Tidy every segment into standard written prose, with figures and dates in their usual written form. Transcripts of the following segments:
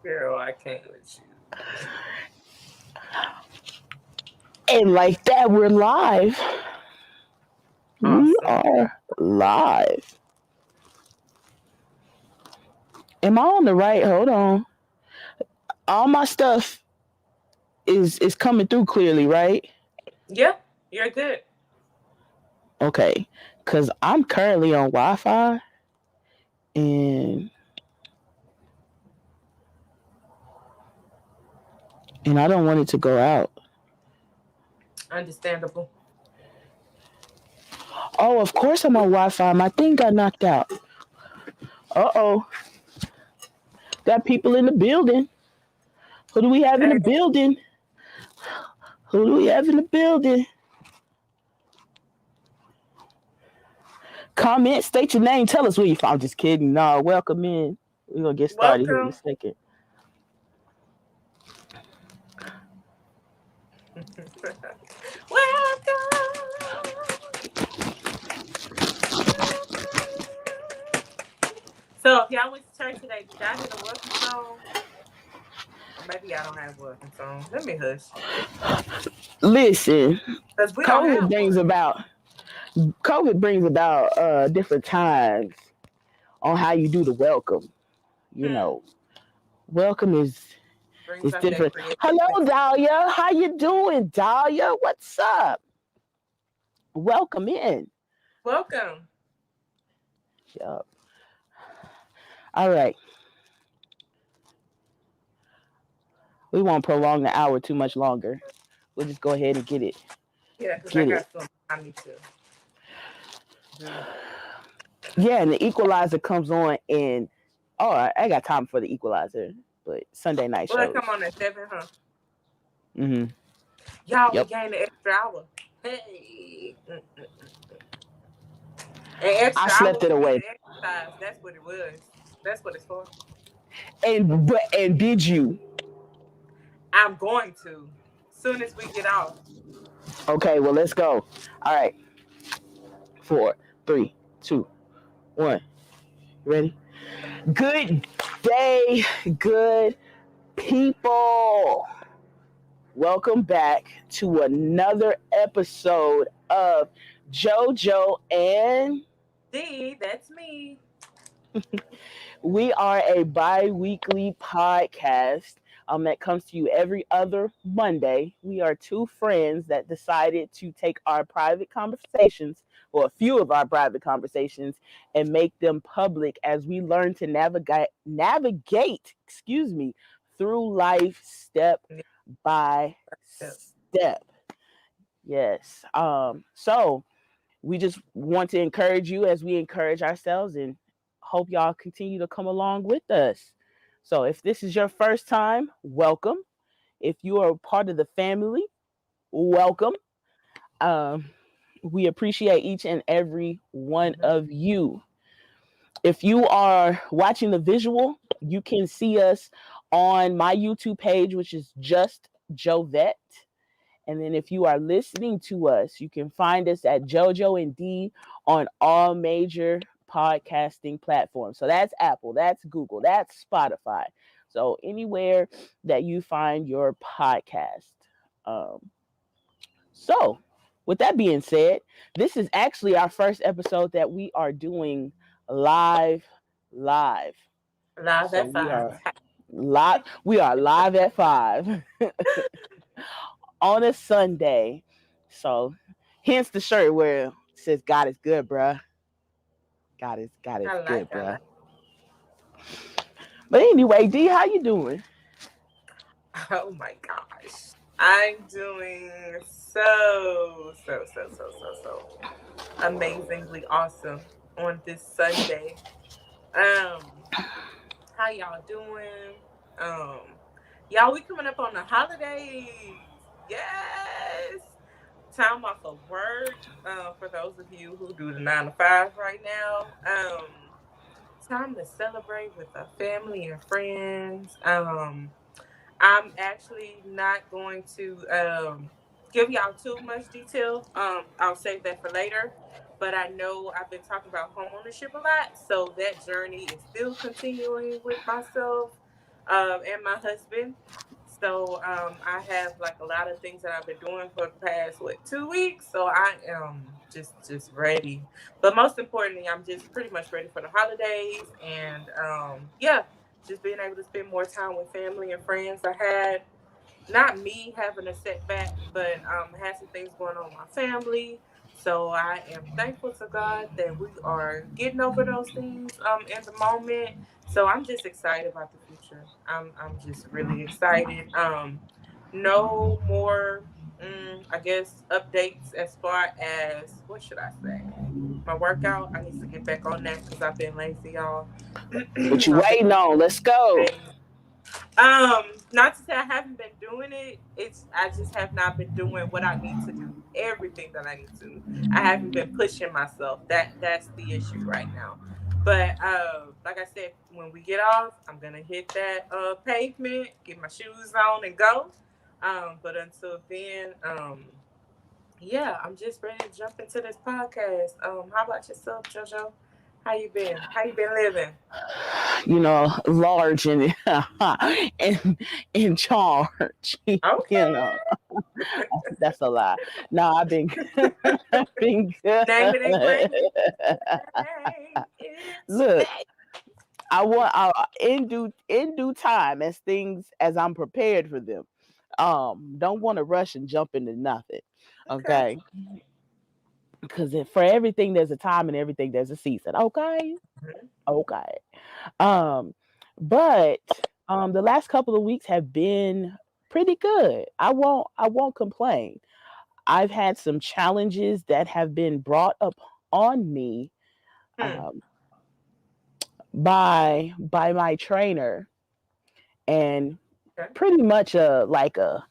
Girl, I can't with And like that, we're live. you. We Awesome. are live. Am I on the right? Hold on. All my stuff is coming through clearly, right? Yeah, you're good. Okay. Cause I'm currently on Wi-Fi and I don't want it to go out. Understandable. Oh, of course I'm on Wi-Fi. My thing got knocked out. Uh-oh. Got people in the building. Who do we have in the Hey, building? Who do we have in the building? Comment, state your name, tell us where you from. I'm just kidding. No, welcome in. We're gonna get started here in a welcome. second. Welcome. So, if y'all went to church today, did y'all hear the welcome song? Or maybe y'all don't have a welcome song. Let me hush. Listen, Because we don't COVID have brings one. about COVID brings about different times on how you do the welcome. You Hmm. know, welcome Brings is out that different. Hello, creativity. Dahlia. How you doing, Dahlia? What's up? Welcome in. Welcome. Yup. All right. We won't prolong the hour too much longer. We'll just go ahead and get it. Yeah, because I Get it. got something I need to do. Yeah, and the equalizer comes on in I got time for the equalizer, but Sunday night Well, it shows. come on at 7, huh? Mm-hmm. Y'all, we Yep. gained an extra hour. Hey. An I extra hour slept it for me to away. exercise. That's what it was. That's what it's for. And did you? I'm going to. Soon as we get off. Okay, well let's go. All right. 4, 3, 2, 1. Ready? Good day, good people. Welcome back to another episode of Jojo and That's me. we are a bi-weekly podcast that comes to you every other Monday. We are two friends that decided to take our private conversations, or a few of our private conversations, and make them public as we learn to navigate, through life step by Yeah. step. Yes. So we just want to encourage you as we encourage ourselves and hope y'all continue to come along with us. So if this is your first time, welcome. If you are part of the family, welcome. Um, we appreciate each and every one Mhm. of you. If you are watching the visual, you can see us on my YouTube page, which is just Jovette. And then if you are listening to us, you can find us at Jojo and D on all major podcasting platforms. So that's Apple, that's Google, that's Spotify. So anywhere that you find your podcast. Um, so with that being said, this is actually our first episode that we are doing live, live. Live So at 5. we are live at 5 on a Sunday. So hence the shirt where it says God is good, bruh. God is good, I like. bruh. But anyway, D, how you doing? Oh my gosh. I'm doing so amazingly awesome on this Sunday. Um, how y'all doing? Um, y'all, we coming up on the holidays. Yes. Time off of work. For those of you who do the 9 to 5 right now. Time to celebrate with our family and friends. I'm actually not going to give y'all too much detail. I'll save that for later. but I know I've been talking about home ownership a lot, so that journey is still continuing with myself and my husband. So I have like a lot of things that I've been doing for the past 2 weeks. So I am just ready. But most importantly, I'm just pretty much ready for the holidays, and yeah, just being able to spend more time with family and friends. I had not me having a setback, but had some things going on with my family. So I am thankful to God that we are getting over those things in the moment. So I'm just excited about the future. I'm just really excited. No more I guess updates as far as what should I say? My workout. I need to get back on that because I've been lazy, y'all. What you I've been waiting on? Let's go. lazy. Not to say I haven't been doing it. It's I just have not been doing what I need to do. Everything that I need to. I haven't been pushing myself. That's the issue right now. But like I said, when we get off, I'm gonna hit that pavement, get my shoes on, and go. But until then, yeah, I'm just ready to jump into this podcast. How about yourself, Jojo? How you been? How you been living? Large and in charge. Okay. That's a lie. No, I've been I've been good. Name it and claim it. Name it. Look, in due time as I'm prepared for them. Don't want to rush and jump into nothing. Okay. Okay, because for everything there's a time and everything there's a season. Okay, Mhm. okay. Um, but the last couple of weeks have been pretty good. I won't complain. I've had some challenges that have been brought up on me Hmm. um, by my trainer, and Okay. pretty much like a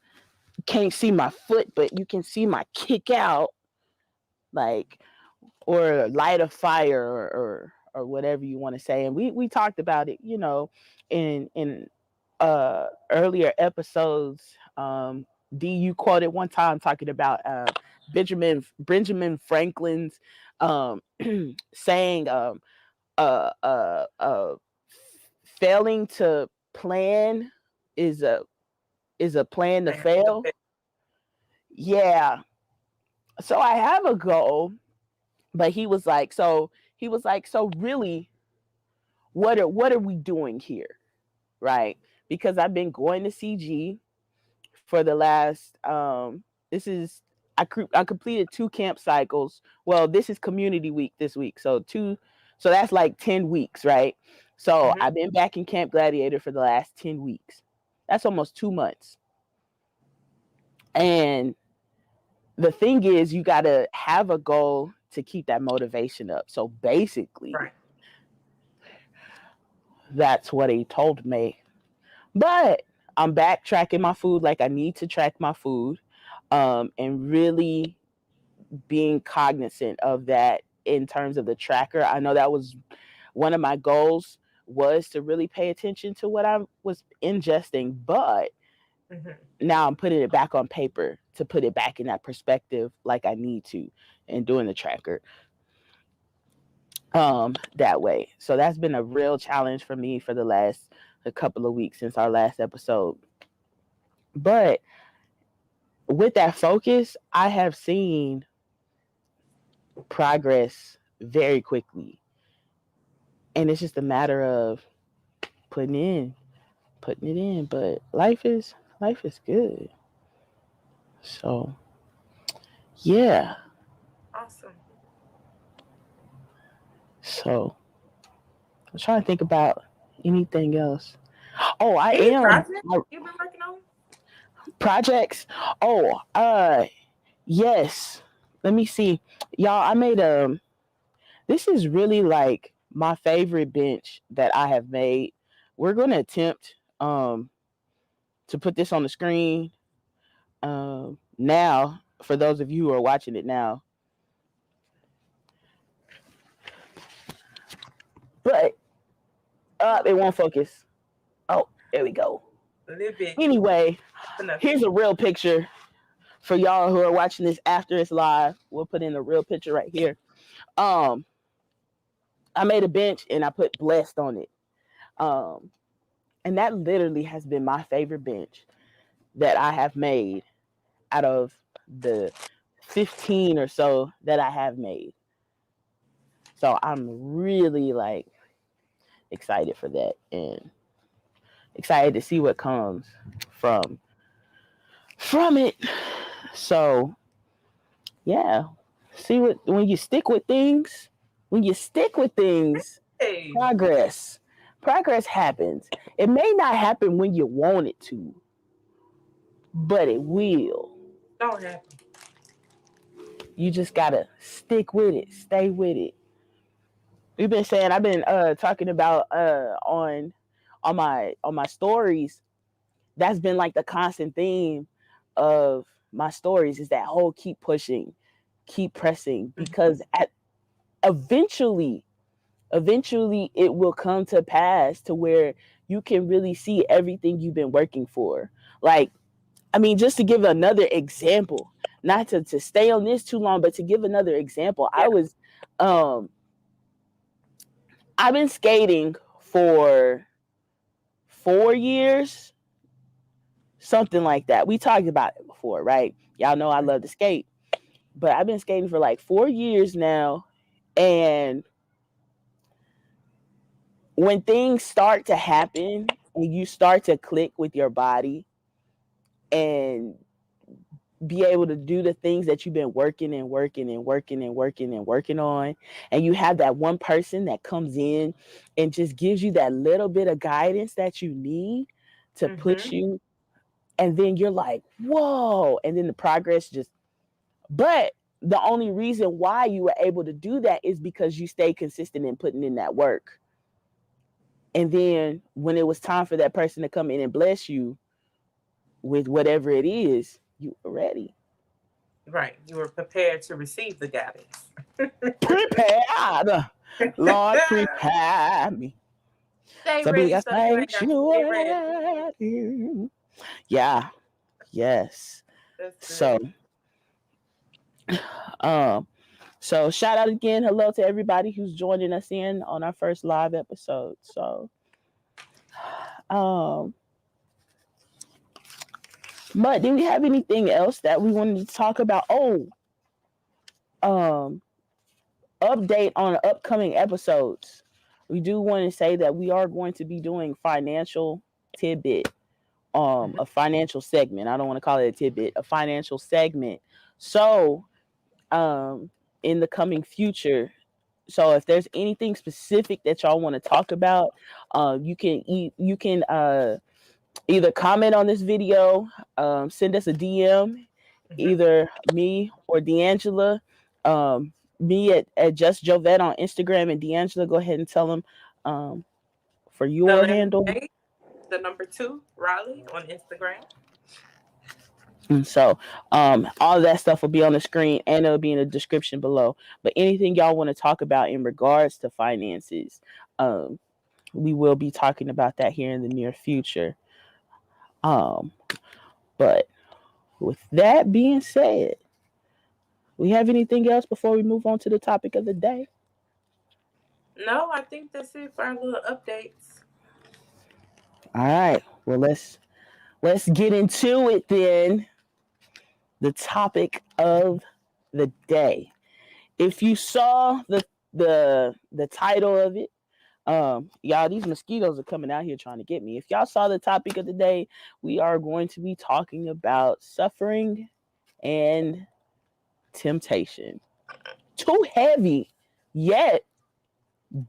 can't see my foot, but you can see my kick out, like, or light a fire, or whatever you want to say. And we talked about it, in earlier episodes. D, you quoted one time talking about Benjamin Franklin's um, saying, uh, uh, uh, failing to plan is a plan to Man, the fail. Yeah. So I have a goal, but he was like, so really, what are we doing here, right? Because I've been going to CG for the last this is I completed 2 camp cycles. Well, this is community week this week, so that's like 10 weeks, right? So hmm I've been back in Camp Gladiator for the last 10 weeks. That's almost 2 months. And the thing is, you got to have a goal to keep that motivation up. So basically, Right. that's what he told me. But I'm back tracking my food like I need to track my food, and really being cognizant of that in terms of the tracker. I know that was one of my goals, was to really pay attention to what I was ingesting, but hmm now I'm putting it back on paper to put it back in that perspective like I need to, and doing the tracker that way. So that's been a real challenge for me for the last a couple of weeks since our last episode. But with that focus, I have seen progress very quickly. And it's just a matter of putting in, putting it in. But life is good. So yeah. Awesome. So I'm trying to think about anything else. Oh, I Any am project you've been working on? projects. Oh, yes. Let me see. Y'all, I made this is really like my favorite bench that I have made. We're gonna attempt to put this on the screen now for those of you who are watching it now. But it won't focus. Oh, there we go. A little bit. Anyway, Enough. here's a real picture for y'all who are watching this after it's live. We'll put in a real picture right here. Um, I made a bench and I put blessed on it. Um, and that literally has been my favorite bench that I have made out of the 15 or so that I have made. So I'm really like excited for that and excited to see what comes from from it. So yeah, see what when you stick with things, when you stick with things, Hey, progress. Progress happens. It may not happen when you want it to, but it will. don't happen. You just gotta stick with it, stay with it. We've been saying I've been talking about on my stories. That's been like the constant theme of my stories is that whole keep pushing, keep pressing because at eventually eventually it will come to pass to where you can really see everything you've been working for. Like, I mean, just to give another example, not to stay on this too long, but to give another example, Yeah. um I've been skating for 4 years, something like that. We talked about it before, right? Y'all know I love to skate, but I've been skating for like 4 years now. And when things start to happen and you start to click with your body and be able to do the things that you've been working and working and working and working and working on, and you have that one person that comes in and just gives you that little bit of guidance that you need to push Mm-hmm. you, and then you're like, whoa, and then the progress just, but the only reason why you were able to do that is because you stay consistent in putting in that work. And then when it was time for that person to come in and bless you with whatever it is, you were ready. Right. You were prepared to receive the guidance. Prepared. Lord, prepare me Stay to be ready a so you ain't got to stay ready. sanctuary. Yeah, yes. That's So, good. um, so shout out again, hello to everybody who's joining us in on our first live episode. So, um, but do we have anything else that we wanted to talk about? Oh, um, update on upcoming episodes. We do want to say that we are going to be doing financial tidbit, Mhm. a financial segment. I don't want to call it a tidbit, a financial segment. So, um, in the coming future, so if there's anything specific that y'all want to talk about, you can either comment on this video, send us a DM, Mhm. either me or D'Angela. Me at Just Jovette on Instagram, and D'Angela, go ahead and tell them for The your handle. lemonade, the number two, Raleigh on Instagram. And so all of that stuff will be on the screen and it'll be in the description below. But anything y'all want to talk about in regards to finances, um, we will be talking about that here in the near future. Um, but with that being said, we have anything else before we move on to the topic of the day? No, I think that's it for our little updates. All right. Well, let's get into it then. The topic of the day. If you saw the title of it, y'all, these mosquitoes are coming out here trying to get me. If y'all saw the topic of the day, we are going to be talking about suffering and temptation. Too heavy, yet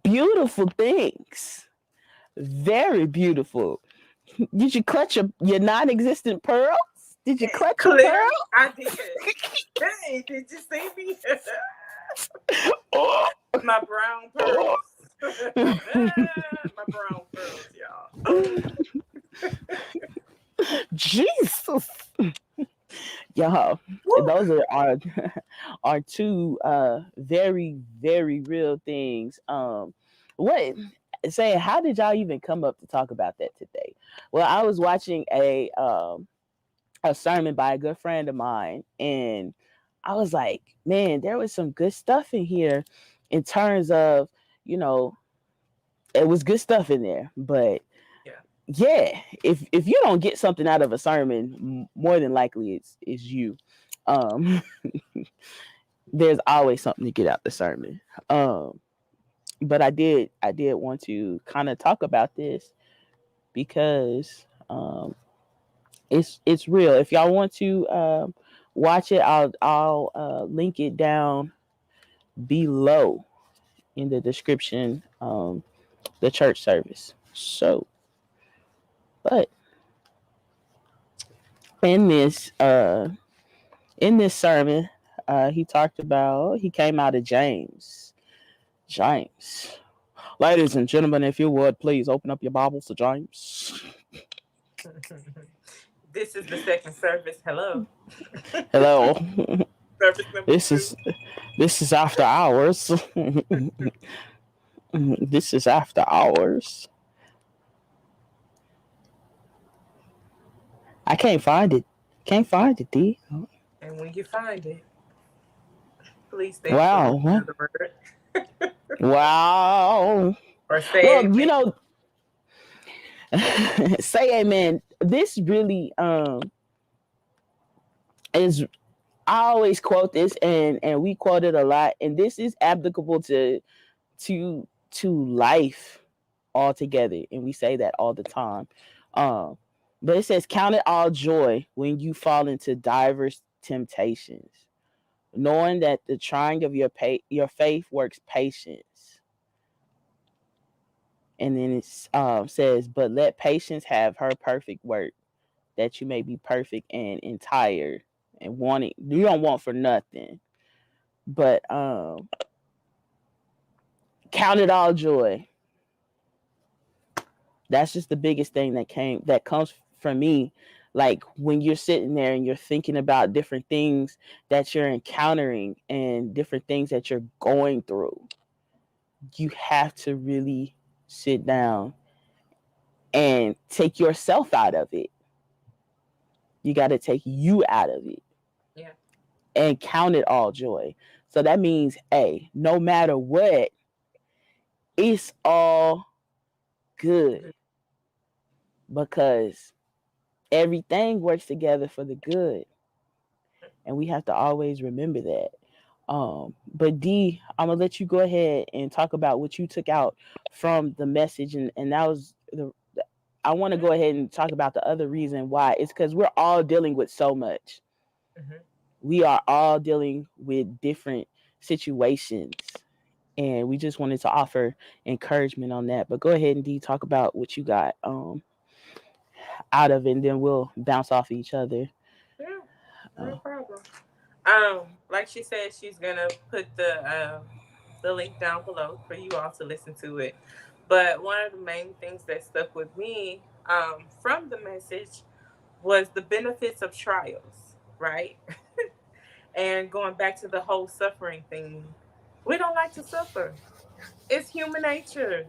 beautiful things. Very beautiful. Did you clutch your non-existent pearls? Did you clutch your pearl? Clearly, I did. Hey, did you see me? Oh, My brown oh. pearls. My brown pearls, y'all. Jesus. Y'all, Woo. those are are two very, very real things. What say how did y'all even come up to talk about that today? Well, I was watching a sermon by a good friend of mine, and I was like, man, there was some good stuff in here in terms of, you know, it was good stuff in there. But Yeah. yeah, if you don't get something out of a sermon, more than likely it's you. Um, there's always something to get out the sermon. But I did want to kind of talk about this because it's real. If y'all want to watch it, I'll link it down below in the description. The church service. So, but in this sermon, he talked about he came out of James. James. Ladies and gentlemen, if you would please open up your Bibles to James. This is the second service. Hello. Hello. Service number This two. is this is after hours. This is after hours. I can't find it. Can't find it, D. And when you find it, please thank the reading Wow. of the word. Wow. Or say Well, you amen. know, say amen. This really is I always quote this and we quote it a lot, and this is applicable to life altogether, and we say that all the time. Um but it says count it all joy when you fall into diverse temptations, knowing that the trying of your faith works patience. And then it says, but let patience have her perfect work, that you may be perfect and entire and wanting you don't want for nothing. But count it all joy. That's just the biggest thing that comes from me. Like when you're sitting there and you're thinking about different things that you're encountering and different things that you're going through, you have to really sit down and take yourself out of it. You got to take you out of it Yeah. and count it all joy. So that means, hey, no matter what, it's all good Good. because everything works together for the good. And we have to always remember that. But D, I'm gonna let you go ahead and talk about what you took out from the message, and that was the. I want to Mm-hmm. go ahead and talk about the other reason why. It's because we're all dealing with so much. Mm-hmm. We are all dealing with different situations, and we just wanted to offer encouragement on that. But go ahead and D, talk about what you got out of it, and then we'll bounce off each other. Yeah. No Uh, problem. Like she said, she's gonna put the link down below for you all to listen to it. But one of the main things that stuck with me from the message was the benefits of trials, right? And going back to the whole suffering thing, we don't like to suffer. It's human nature.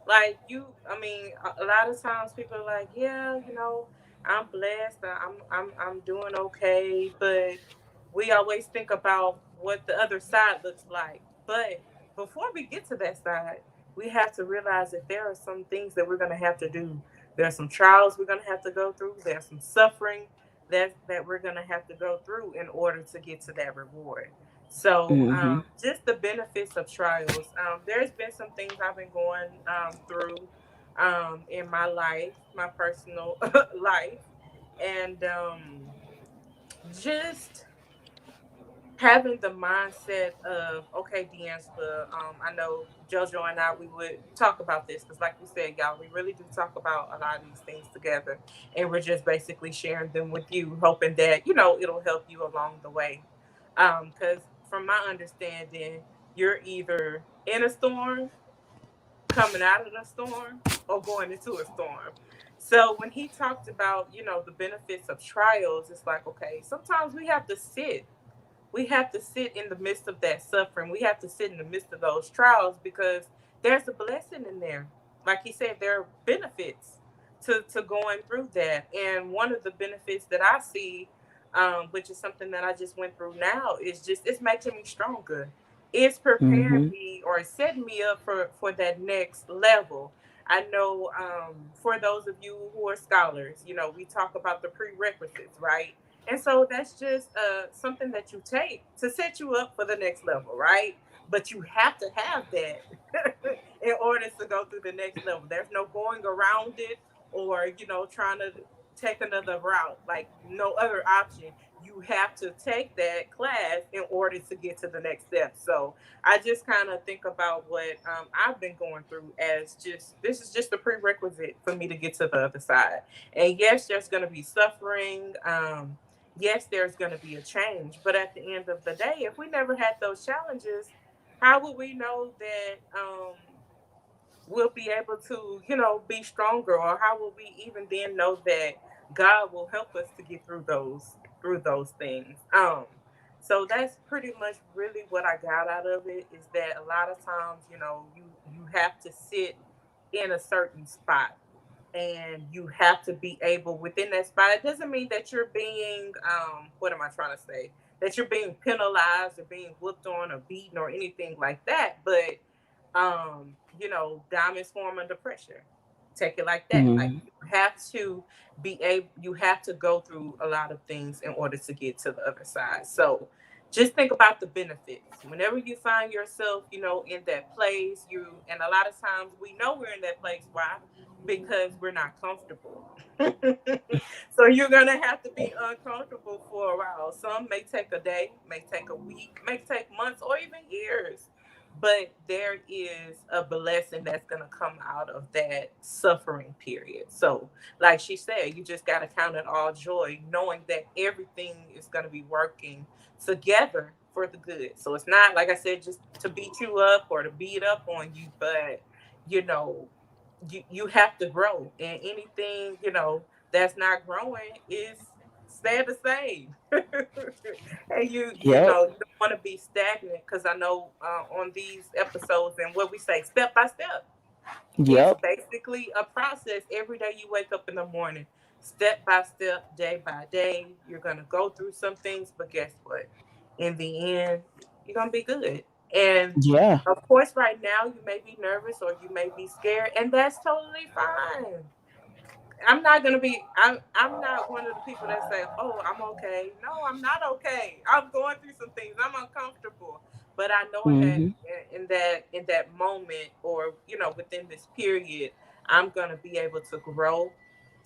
Like I mean, a lot of times people are like, yeah, I'm blessed, I'm doing okay, but we always think about what the other side looks like. But before we get to that side, we have to realize that there are some things that we're gonna have to do. There are some trials we're gonna have to go through. There's some suffering that we're gonna have to go through in order to get to that reward. So, mm-hmm. just the benefits of trials. There's been some things I've been going through in my life, my personal life, and just having the mindset of, okay, D'Angela, I know Jojo and I, we would talk about this because, like we said, y'all, we really do talk about a lot of these things together, and we're just basically sharing them with you, hoping that it'll help you along the way. Because from my understanding, you're either in a storm, coming out of the storm, or going into a storm. So when he talked about, the benefits of trials, it's like, okay, sometimes we have to sit in the midst of that suffering. We have to sit in the midst of those trials because there's a blessing in there. Like he said, there are benefits to going through that. And one of the benefits that I see which is something that I just went through now, is just it's making me stronger. It's preparing Mm-hmm. me or setting me up for that next level. I know for those of you who are scholars, we talk about the prerequisites, right? And so that's just something that you take to set you up for the next level, right? But you have to have that in order to go through the next level. There's no going around it or, trying to take another route, like no other option. You have to take that class in order to get to the next step. So I just kind of think about what I've been going through as just this is just a prerequisite for me to get to the other side. And yes, there's going to be suffering. Yes, there's going to be a change. But at the end of the day, if we never had those challenges, how would we know that we'll be able to, be stronger, or how will we even then know that God will help us to get through those things? So that's pretty much really what I got out of it, is that a lot of times, you have to sit in a certain spot, and you have to be able within that spot. It doesn't mean that you're being what am I trying to say? That you're being penalized or being whooped on or beaten or anything like that, but diamonds form under pressure. Take it like that. Like Mm-hmm. you have to you have to go through a lot of things in order to get to the other side. So just think about the benefits. Whenever you find yourself, in that place, and a lot of times we know we're in that place. Why? Because we're not comfortable. So you're gonna have to be uncomfortable for a while. Some may take a day, may take a week, may take months, or even years. But there is a blessing that's gonna come out of that suffering period. So, like she said, you just gotta count it all joy, knowing that everything is gonna be working together for the good. So it's not, like I said, just to beat you up or to beat up on you, but you know, you have to grow, and anything that's not growing is stay the same. And Yep. you don't want to be stagnant, because I know on these episodes and what we say step by step, it's Yep. basically a process. Every day you wake up in the morning, step by step, day by day, you're going to go through some things, but guess what? In the end, you're going to be good. And Yeah. of course, right now, you may be nervous or you may be scared, and that's totally fine. I'm not one of the people that say, "Oh, I'm okay." No, I'm not okay. I'm going through some things. I'm uncomfortable. But I know Mm-hmm. in that moment, or within this period, I'm going to be able to grow.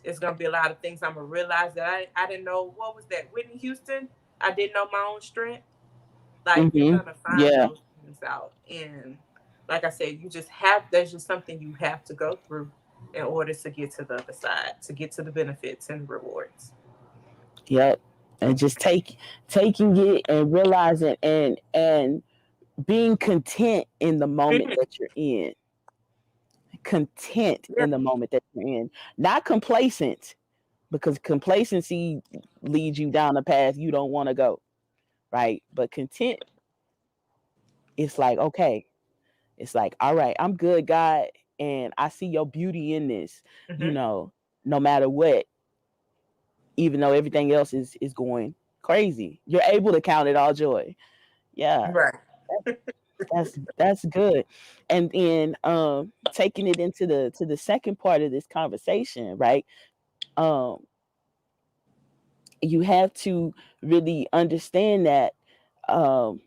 It's going to be a lot of things I'm going to realize that I didn't know. What was that? Whitney Houston? I didn't know my own strength. Like, you're Mm-hmm. going to find Yeah. those things out, and like I said, you just have there's just something you have to go through in order to get to the other side, to get to the benefits and rewards. Yep. And just taking it and realizing and being content in the moment Mhm. that you're in. Content Yeah. in the moment that you're in. Not complacent, because complacency leads you down a path you don't want to go, right? But content, it's like, okay, it's like, all right, I'm good, God, and I see your beauty in this, you Hmm. know, no matter what, even though everything else is going crazy. You're able to count it all joy. Yeah, Right. that's good. And then taking it into the second part of this conversation, right? Um you have to really understand that um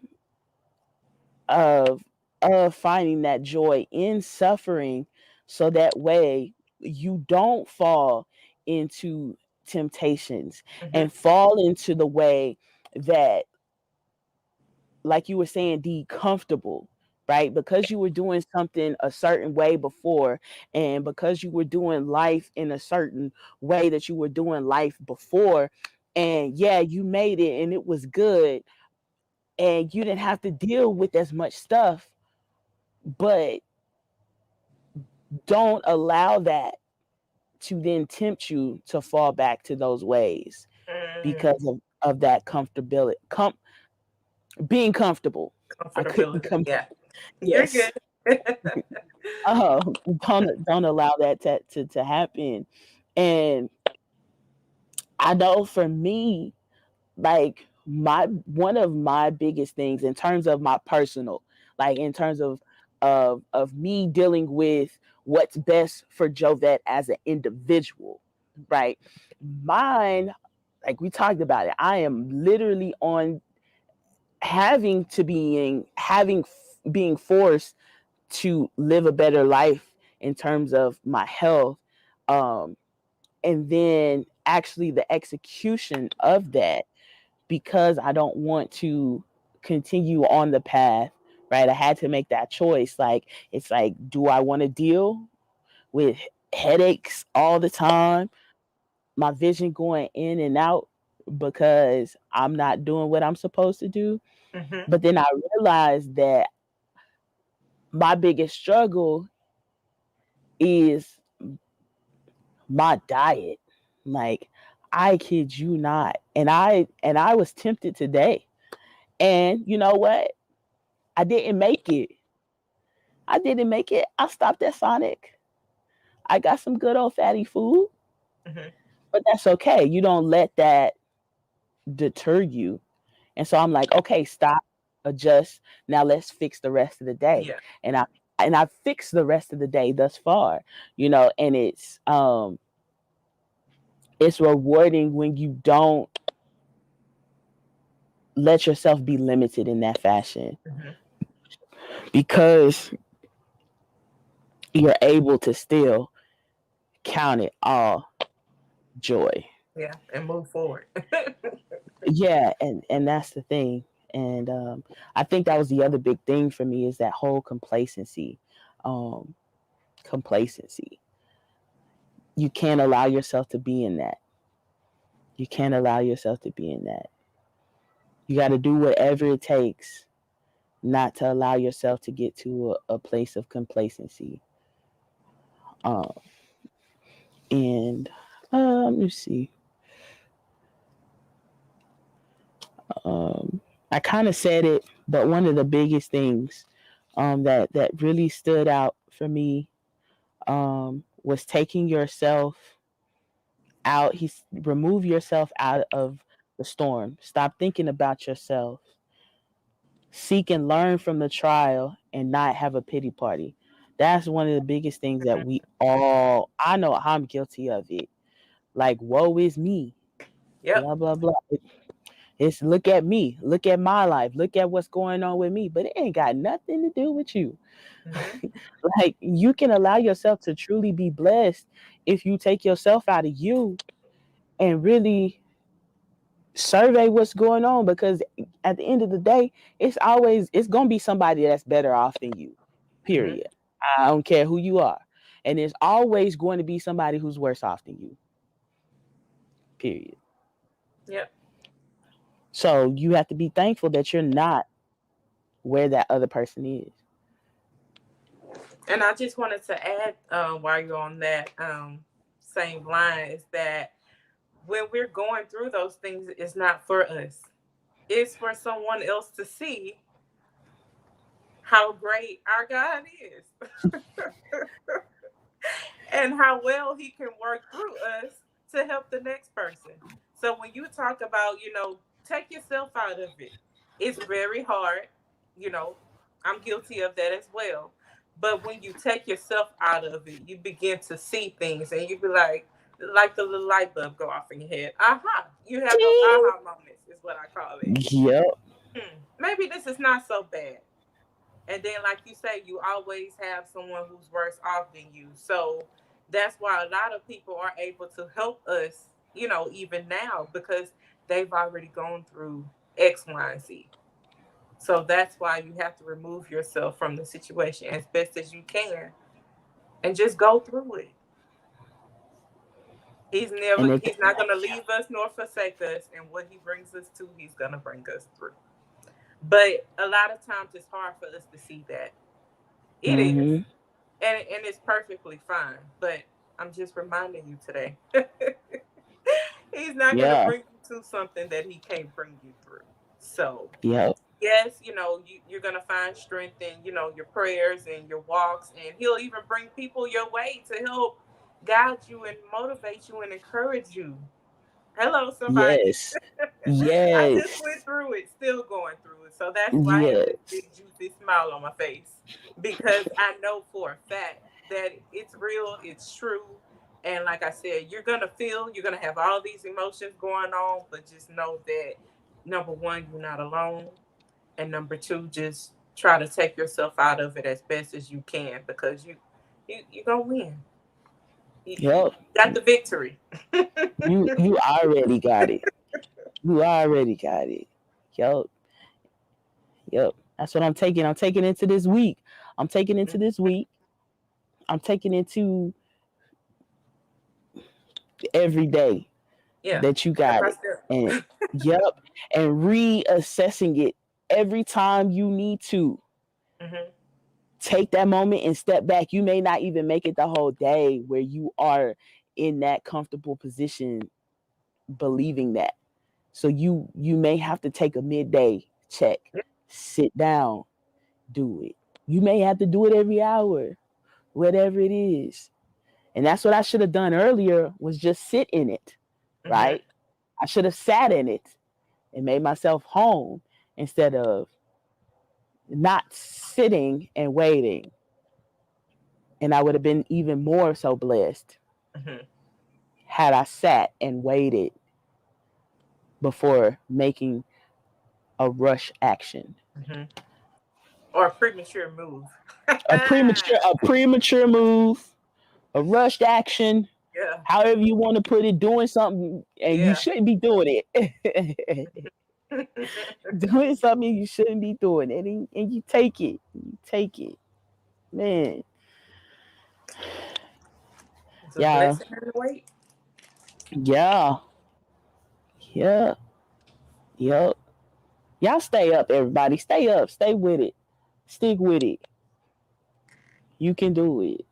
of finding that joy in suffering, so that way you don't fall into temptations Hmm. and fall into the way that, like you were saying, the comfortable, right? Because you were doing something a certain way before, and because you were doing life in a certain way that you were doing life before, and yeah, you made it and it was good, and you didn't have to deal with as much stuff, but don't allow that to then tempt you to fall back to those ways Mm. because of that comfortability, being comfortable. I couldn't Comfortability. come. Yeah. You're Yes. good. Hmm. Don't allow that to happen. And I know for me, like my one of my biggest things in terms of my personal, like in terms of me dealing with what's best for Jovette as an individual, right? Mine, like we talked about it, I am literally on being forced to live a better life in terms of my health, um and then actually the execution of that, because I don't want to continue on the path, right? I had to make that choice. Like, it's like, do I want to deal with headaches all the time, my vision going in and out because I'm not doing what I'm supposed to do? Mm-hmm. But then I realized that my biggest struggle is my diet. Like, I kid you not. And I was tempted today. And you know what? I didn't make it. I didn't make it. I stopped at Sonic. I got some good old fatty food, Mm-hmm. but that's okay. You don't let that deter you. And so I'm like, okay, stop, adjust. Now let's fix the rest of the day. Yeah. And I fixed the rest of the day thus far, and it's rewarding when you don't let yourself be limited in that fashion, Mm-hmm. because you're able to still count it all joy. Yeah. And move forward. Yeah, and that's the thing. And I think that was the other big thing for me, is that whole complacency. Um, complacency. You can't allow yourself to be in that. You can't allow yourself to be in that. You got to do whatever it takes not to allow yourself to get to a place of complacency. Um, and let me see. I kind of said it, but one of the biggest things that really stood out for me was taking yourself out. Remove yourself out of the storm. Stop thinking about yourself. Seek and learn from the trial, and not have a pity party. That's one of the biggest things that we all. I know I'm guilty of it. Like, woe is me. Yep. Blah blah blah. It's look at me, look at my life, look at what's going on with me, but it ain't got nothing to do with you. Mm-hmm. Like, you can allow yourself to truly be blessed if you take yourself out of you and really survey what's going on, because at the end of the day, it's going to be somebody that's better off than you. Mm-hmm. Period. I don't care who you are. And there's always going to be somebody who's worse off than you. Period. Yep. So you have to be thankful that you're not where that other person is. And I just wanted to add, while you're on that same line, is that when we're going through those things, it's not for us. It's for someone else to see how great our God is and how well he can work through us to help the next person. So when you talk about, take yourself out of it, it's very hard. You know, I'm guilty of that as well. But when you take yourself out of it, you begin to see things and you be like the little light bulb go off in your head. Aha. You have those Ding. aha moments, is what I call it. Yep. Maybe this is not so bad. And then, like you say, you always have someone who's worse off than you. So that's why a lot of people are able to help us, even now, because they've already gone through X, Y, and Z. So that's why you have to remove yourself from the situation as best as you can and just go through it. And it, He's not going to leave us nor forsake us. And what he brings us to, he's going to bring us through. But a lot of times it's hard for us to see that. It is. mm-hmm. And it's perfectly fine. But I'm just reminding you today, he's not going to Yeah. bring you to something that he can't bring you through. So Yep. yes, you're going to find strength in, your prayers and your walks, and he'll even bring people your way to help guide you and motivate you and encourage you. Hello, somebody. Yes. I just Yes. went through it, still going through it. So that's why I have this Yes. big juicy smile on my face, because I know for a fact that it's real, it's true. And like I said, you're gonna have all these emotions going on, but just know that number one, you're not alone. And number two, just try to take yourself out of it as best as you can, because you gonna win. You Yep. got the victory. You already got it. You already got it. Yep. Yep. That's what I'm taking. I'm taking into this week. I'm taking into this week. I'm taking into every day Yeah, that you step got by it. step. And yep. And reassessing it every time you need to. Hmm. Take that moment and step back. You may not even make it the whole day where you are in that comfortable position believing that. So you may have to take a midday check, sit down, do it. You may have to do it every hour, whatever it is. And that's what I should have done earlier was just sit in it, Hmm. right? I should have sat in it and made myself home instead of not sitting and waiting. And I would have been even more so blessed Hmm. had I sat and waited before making a rush action. Hmm. Or a premature move. A premature move, a rushed action, Yeah, however you want to put it, doing something and you yeah. shouldn't be doing it. Doing something you shouldn't be doing it, and you take it. You take it. Man. It's a Yeah. blessing in the wait. Yeah. Yeah. Yep. Y'all stay up, everybody. Stay up. Stay with it. Stick with it. You can do it.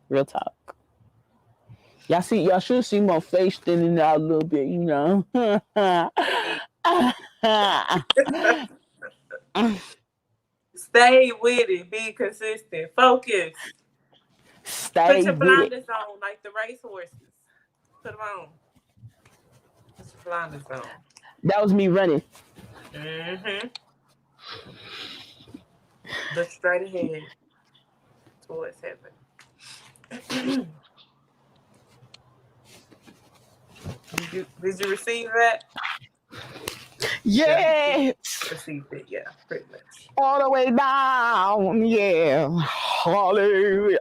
Real talk. Y'all should see my face thinning out a little bit, you know. Hey, stay with it. Be consistent. Focus. Put Stay your with it. blinders on like the race horses. Put them on. Put your blinders on. That was me running. Hmm. Look straight ahead towards heaven. Did you receive that? Yeah, you Yes. received it. Yeah, pretty much. All the way down. Yeah. Hallelujah.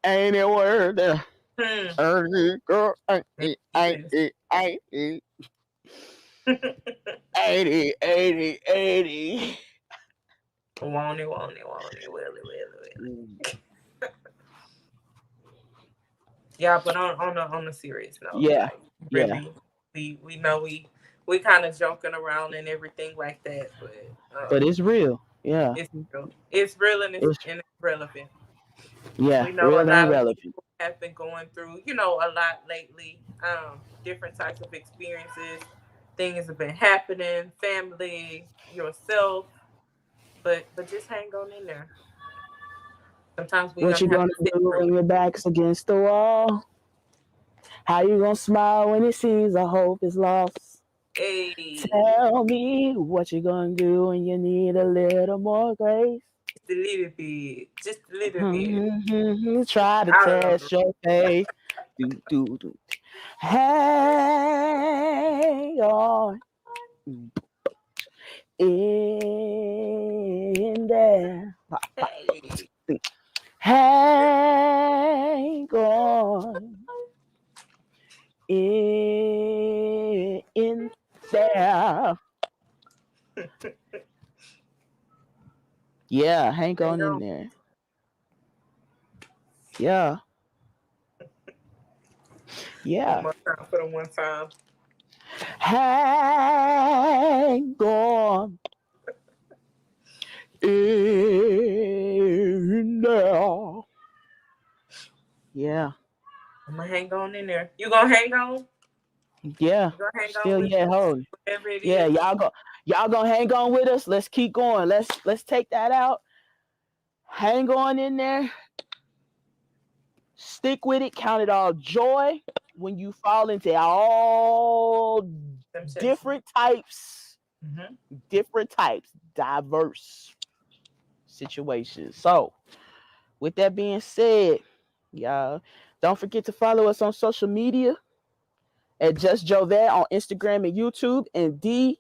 Ain't it worth it? Hmm. Ain't it, girl? Ain't It it? Ain't is. it? Ain't it? 80, 80, 80. Want it, want it, want it, will it, will it, will it. Yeah, but on a serious note, Yeah. like Yeah. really, we know we kind of joking around and everything like that, but But it's real. Yeah. it's real and It's it's relevant. yeah, We know a real and lot of relevant. people have been going through, a lot lately. Different types of experiences, things have been happening, family, yourself, but just hang on in there. Sometimes we're What gonna you have gonna to sit do through when it. your back's against the wall? How you gonna smile when it seems the hope is lost? Hey, Tell me what you gonna do when you need a little more grace. just a little bit, just a little bit. Try to I don't know. test your faith. Do, do, do. Hang on in there. Hey, Hang on in there. Yeah, hang hang on in on. there. Yeah, One yeah. more time for the one time. Hang on in there. Yeah, I'm gonna hang on in there. You gonna hang on? yeah. You gonna hang on Still, with yeah, us? hold. Whatever it Yeah, is. y'all gonna hang on with us. Let's keep going. Let's take that out. Hang on in there. Stick with it. Count it all joy. when you fall into all Temptation. different types, Mm-hmm. diverse situations. So, with that being said, y'all, don't forget to follow us on social media at Just Joe That on Instagram and YouTube, and D.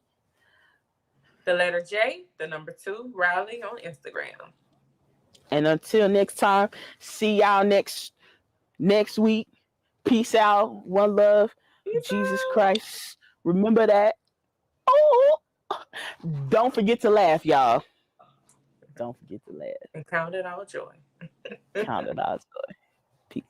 The letter J, the number two, Riley on Instagram. And until next time, see y'all next week. Peace out. One love. Peace Jesus out. Christ. Remember that. Oh, don't forget to laugh, y'all. Don't forget to laugh. And count it all joy. Count it out. Peace.